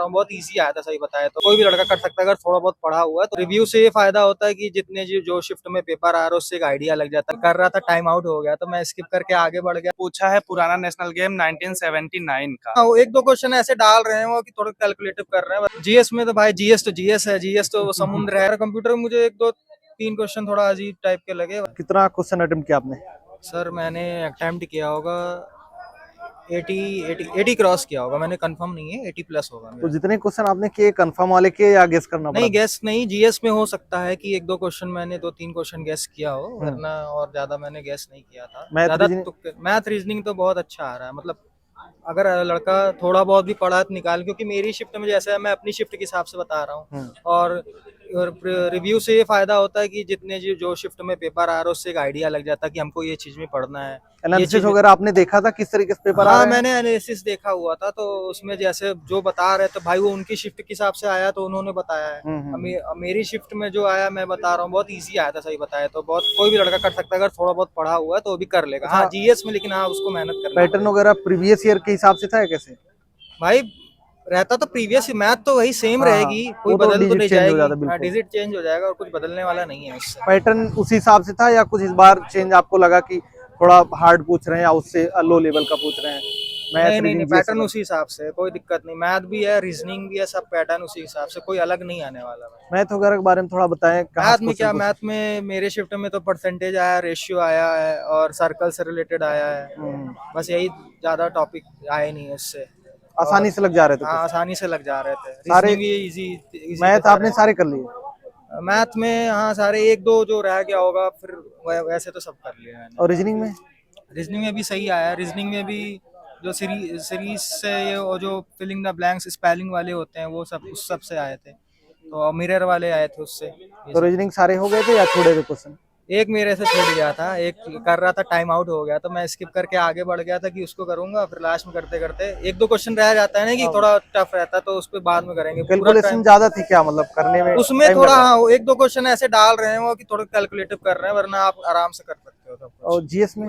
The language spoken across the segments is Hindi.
बहुत इजी आया था, सही बताया तो कोई भी लड़का कर सकता है अगर थोड़ा बहुत पढ़ा हुआ है। तो रिव्यू से ये फायदा होता है कि जितने जो शिफ्ट में पेपर आ रहा है उससे एक आइडिया लग जाता है। कर रहा था, टाइम आउट हो गया तो मैं स्किप करके आगे बढ़ गया। पूछा है पुराना नेशनल गेम 1979 का। हाँ, वो एक दो क्वेश्चन ऐसे डाल रहे हैं वो कि थोड़ा कैलकुलेटिव कर रहे हैं। जीएस में तो भाई जीएस है, जीएस तो समुद्र है। कंप्यूटर में मुझे एक दो तीन क्वेश्चन थोड़ा अजीब टाइप के लगे। कितना क्वेश्चन अटेम्प्ट किया आपने? सर मैंने अटेम्प्ट किया होगा 80 क्रॉस किया होगा मैंने, कंफर्म नहीं है, 80 प्लस होगा तो मेरा। जितने क्वेश्चन आपने किए कंफर्म वाले किए या गेस करना पड़ा? नहीं गेस नहीं, जीएस में हो सकता है कि एक दो क्वेश्चन मैंने दो तीन क्वेश्चन गेस किया हो, वरना और ज्यादा मैंने गेस नहीं किया था। ज्यादा मैथ रीजनिंग तो बहुत अच्छा आ रहा है। मतलब अगर लड़का थोड़ा बहुत भी पढ़ा तो निकाल, क्योंकि मेरी शिफ्ट में जैसे है, मैं अपनी शिफ्ट के हिसाब से बता रहा हूँ। और रिव्यू से ये फायदा होता है कि जितने जो शिफ्ट में पेपर आ रहा है उससे एक आइडिया लग जाता है कि हमको ये चीज में पढ़ना है। एनालिसिस वगैरह आपने देखा था किस तरीके से पेपर आ हाँ, रहे हैं? मैंने एनालिसिस देखा हुआ था, तो उसमें जैसे जो बता रहे थे भाई वो उनकी शिफ्ट के हिसाब से आया तो उन्होंने बताया है। मेरी शिफ्ट में जो आया मैं बता रहा हूँ, बहुत इजी आया था, सही बताया तो बहुत कोई भी लड़का कर सकता है अगर थोड़ा बहुत पढ़ा हुआ है तो वो भी कर लेगा। हाँ जीएस में, लेकिन हाँ उसको मेहनत करना पैटर्न वगैरह प्रीवियस ईयर के हिसाब से था कैसे? भाई रहता तो प्रीवियस मैथ तो वही सेम हाँ, रहेगी, कोई वो तो बदल तो डिजिट नहीं चेंज हो जाएगी। जाता हाँ बिल्कुल। डिजिट चेंज हो जाएगा और कुछ बदलने वाला नहीं है उससे। पैटर्न उसी हिसाब से था या कुछ इस बार चेंज आपको लगा कि थोड़ा हार्ड पूछ रहे हैं या उससे लो लेवल का पूछ रहे हैं? मैथ नहीं, रीजनिंग पैटर्न उसी हिसाब से, कोई दिक्कत नहीं। मैथ भी है, रीजनिंग भी है, सब पैटर्न उसी हिसाब से, कोई अलग नहीं आने वाला। मैथ वगैरह के बारे में थोड़ा बताएं, कहाँ मैथ से में क्वेश्चन क्या, पूछे? मैथ में मेरे शिफ्ट में तो परसेंटेज आया, रेशियो आया है और सर्कल से रिलेटेड आया है। बस यही, ज्यादा टॉपिक आए नहीं उससे। आसानी से लग जा रहे थे हाँ कुछ आसानी से लग जा रहे थे। सारे? रीजनिंग भी इजी मैथ बता आपने रहे सारे कर लिए? हैं। मैथ में हाँ सारे, एक दो जो रह गया होगा, फिर वैसे तो सब कर लिया मैंने। और रीजनिंग में? रीजनिंग में भी सही आया। रीजनिंग में भी जो सीरीज से ये वो जो फिलिंग द ब्लैंक्स स्पेलिंग वाले होते हैं वो सब उस सब से आए थे, तो मिरर वाले आए थे उससे ये तो सब। रीजनिंग सारे हो गए थे या छोड़े थे क्वेश्चन? एक मेरे से छूट गया था, एक कर रहा था, टाइम आउट हो गया तो मैं स्किप करके आगे बढ़ गया था कि उसको करूंगा, फिर लास्ट में करते करते एक दो क्वेश्चन रह जाता है ना कि थोड़ा टफ रहता है, तो उस पर बाद में करेंगे पूरा कैलकुलेशन टाइम। ज्यादा थी क्या, मतलब करने में उसमें टाइम थोड़ा लगा? हाँ एक दो क्वेश्चन ऐसे डाल रहे हैं वो कि थोड़ा कैलकुलेटिव कर रहे हैं, वरना आप आराम से कर सकते हो सब और कुछ। जीएस में?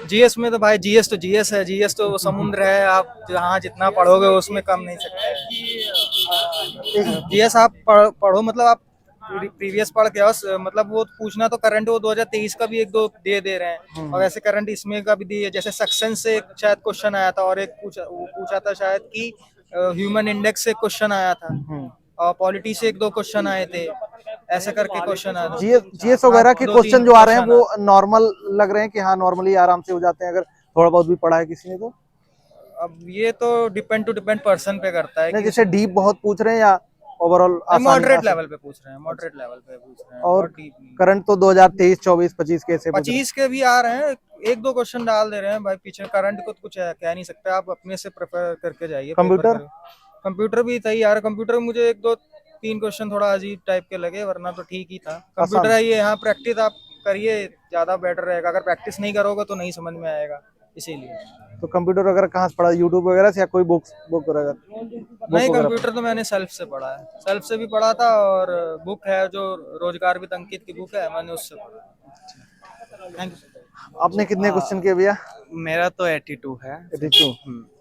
जीएस में तो भाई जीएस है, जीएस तो समुद्र है, आप जहाँ जितना पढ़ोगे उसमें कम नहीं सकते। जीएस आप पढ़ो, मतलब आप प्रीवियस पढ़ के आओ, मतलब वो पूछना तो करंट वो 2023 का भी एक दो दे रहे हैं, और वैसे करंट इसमें का भी दिए। जैसे सक्सेशन से शायद क्वेश्चन आया था, और एक पूछा था शायद कि ह्यूमन इंडेक्स से क्वेश्चन आया था, और पॉलिटी से एक दो क्वेश्चन आए थे, ऐसे करके क्वेश्चन आए थे। जीएस हाँ, वगैरह के दो क्वेश्चन तीन जो आ रहे हैं क्वेश्चन वो नॉर्मल लग रहे हैं कि हाँ नॉर्मली आराम से हो जाते हैं अगर थोड़ा बहुत भी पढ़ा है किसी ने तो? अब ये तो डिपेंड पर्सन पे करता है नहीं, कि जैसे डीप बहुत पूछ रहे हैं या ओवरऑल मॉडरेट लेवल पे पूछ रहे हैं, मॉडरेट लेवल पे पूछ रहे हैं, और बहुत डीप नहीं। करंट तो 2023 24 25 कैसे पूछ रहे हैं? 25 के भी आ रहे हैं, एक दो क्वेश्चन डाल दे रहे हैं भाई पीछे। करंट को तो कुछ कह नहीं सकते, आप अपने से प्रेफर करके जाइए। कंप्यूटर? कंप्यूटर भी सही यार। कंप्यूटर में मुझे एक दो तीन क्वेश्चन थोड़ा अजीब टाइप के लगे, वरना तो ठीक ही था। कंप्यूटर है ये, यहाँ प्रैक्टिस आप करिए, ज्यादा बेटर रहेगा। अगर प्रैक्टिस नहीं करोगे तो नहीं समझ में आएगा, इसीलिए। तो कंप्यूटर वगैरह कहाँ से पढ़ा, यूट्यूब वगैरह से या कोई बुक वगैरह? नहीं, कंप्यूटर तो मैंने सेल्फ से पढ़ा है, सेल्फ से भी पढ़ा था, और बुक है जो रोजगार विद अंकित की बुक है, मैंने उससे पढ़ा। Thank you. आपने कितने क्वेश्चन किए भैया? मेरा तो 82 है। 82।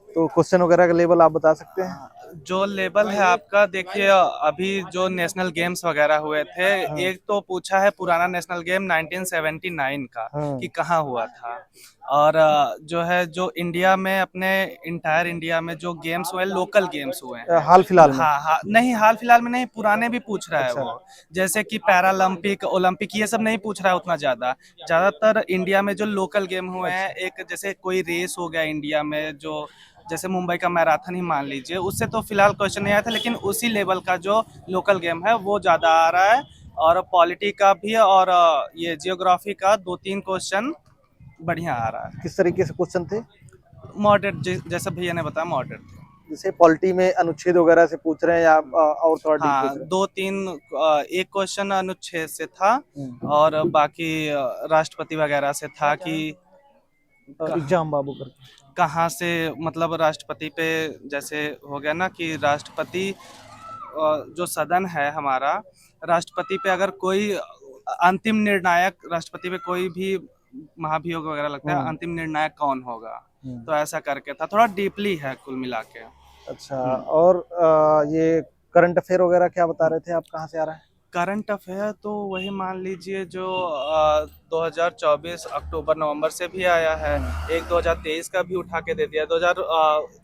तो क्वेश्चन वगैरह का लेवल आप बता सकते हैं? जो लेवल है आपका, देखिए अभी जो नेशनल गेम्स वगैरह हुए थे, एक तो पूछा है पुराना नेशनल गेम 1979 का कि कहाँ हुआ था, और जो है जो इंडिया में अपने इंटायर इंडिया में जो गेम्स हुए, लोकल गेम्स हुए हैं हाल फिलहाल में? हाँ नहीं, हाल फिलहाल में नहीं, पुराने भी पूछ रहा है अच्छा। वो। जैसे कि पैरालंपिक, ओलंपिक, ये सब नहीं पूछ रहा है उतना ज्यादातर इंडिया में जो लोकल गेम हुए हैं। एक जैसे कोई रेस हो गया इंडिया में, जो जैसे मुंबई का मैराथन ही मान लीजिए, उससे तो फिलहाल क्वेश्चन नहीं आया था, लेकिन उसी लेवल का जो लोकल गेम है वो ज्यादा आ रहा है। और पॉलिटी का भी और ये जियोग्राफी का दो तीन क्वेश्चन बढ़िया आ रहा है। किस तरीके से क्वेश्चन थे? मॉडरेट, जैसे भैया ने बताया, मॉडरेट थे। जैसे पॉलिटी में अनुच्छेद वगैरह से पूछ रहे हैं या और थोड़ा डीप पूछ हाँ, रहे हैं? दो तीन, एक क्वेश्चन अनुच्छेद से था, और बाकी राष्ट्रपति वगैरह से था कि एग्जाम बाबू करके कहाँ से, मतलब राष्ट्रपति पे जैसे हो गया ना कि राष्ट्रपति जो सदन है हमारा, राष्ट्रपति पे अगर कोई अंतिम निर्णायक, राष्ट्रपति पे कोई भी महाभियोग वगैरह लगता है, अंतिम निर्णायक कौन होगा, तो ऐसा करके था। थोड़ा डीपली है कुल मिला के। अच्छा, और ये करंट अफेयर वगैरह क्या बता रहे थे आप, कहाँ से आ रहा है? करंट अफेयर तो वही मान लीजिए जो 2024 अक्टूबर नवंबर से भी आया है, एक 2023 का भी उठा के दे दिया, 2000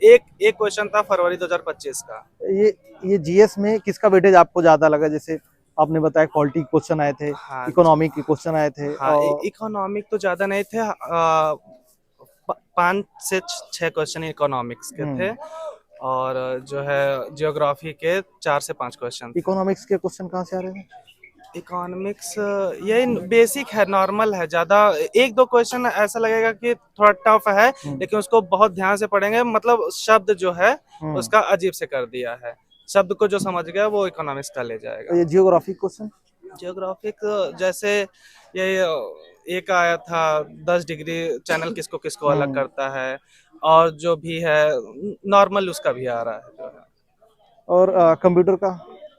एक क्वेश्चन था फरवरी 2025 का। ये जीएस में किसका वेटेज आपको ज्यादा लगा? जैसे आपने बताया क्वालिटी क्वेश्चन आए थे, हाँ इकोनॉमिक के क्वेश्चन आए थे, हाँ, और इकोनॉमिक तो ज्यादा नहीं थे, 5 से 6 क्वेश्चन इकोनॉमिक्स के थे, और जो है जियोग्राफी के 4 से 5 क्वेश्चन थे। इकोनॉमिक्स के क्वेश्चन कहाँ से आ रहे थे? इकोनॉमिक्स ये बेसिक है, नॉर्मल है, ज्यादा एक दो क्वेश्चन ऐसा लगेगा कि थोड़ा टफ है, लेकिन उसको बहुत ध्यान से पढ़ेंगे, मतलब शब्द जो है उसका अजीब से कर दिया है, शब्द को जो समझ गया वो इकोनॉमिक्स का ले जाएगा। ये जियोग्राफी क्वेश्चन, जियोग्राफिक जैसे ये एक आया था 10 डिग्री चैनल किसको किसको अलग करता है, और जो भी है नॉर्मल उसका भी आ रहा है जो है। और कंप्यूटर का?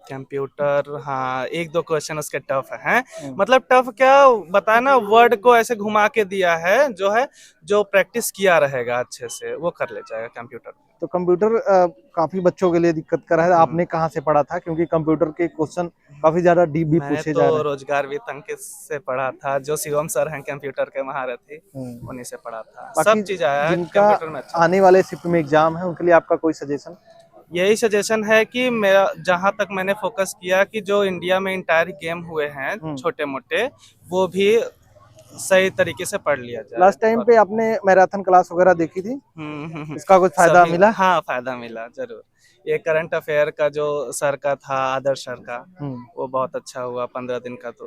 कंप्यूटर हाँ, एक दो क्वेश्चन उसके टफ हैं, मतलब टफ क्या बताया ना, वर्ड को ऐसे घुमा के दिया है, जो है जो प्रैक्टिस किया रहेगा अच्छे से वो कर ले जाएगा कंप्यूटर में। तो कंप्यूटर काफी बच्चों के लिए दिक्कत कर रहा है, आपने कहाँ से पढ़ा था? क्योंकि कंप्यूटर के क्वेश्चन काफी ज्यादा डीप भी पूछे जा रहे हैं। रोजगार वित्त अंकित से पढ़ा था, जो शिवम सर हैं कंप्यूटर के महारथी, उन्हीं से पढ़ा था, सब चीज आया है कंप्यूटर में। अच्छा, आने वाले शिफ्ट में एग्जाम है, उनके लिए आपका कोई सजेशन? यही सजेशन है कि मेरा जहां तक मैंने फोकस किया कि जो इंडिया में इंटायर गेम हुए हैं छोटे मोटे, वो भी सही तरीके से पढ़ लिया जाए। लास्ट टाइम पे आपने मैराथन क्लास वगैरह देखी थी, इसका कुछ फायदा मिला? हाँ, फायदा मिला जरूर। ये करंट अफेयर का जो सर का था, आदर्श सर का, वो बहुत अच्छा हुआ, 15 दिन का तो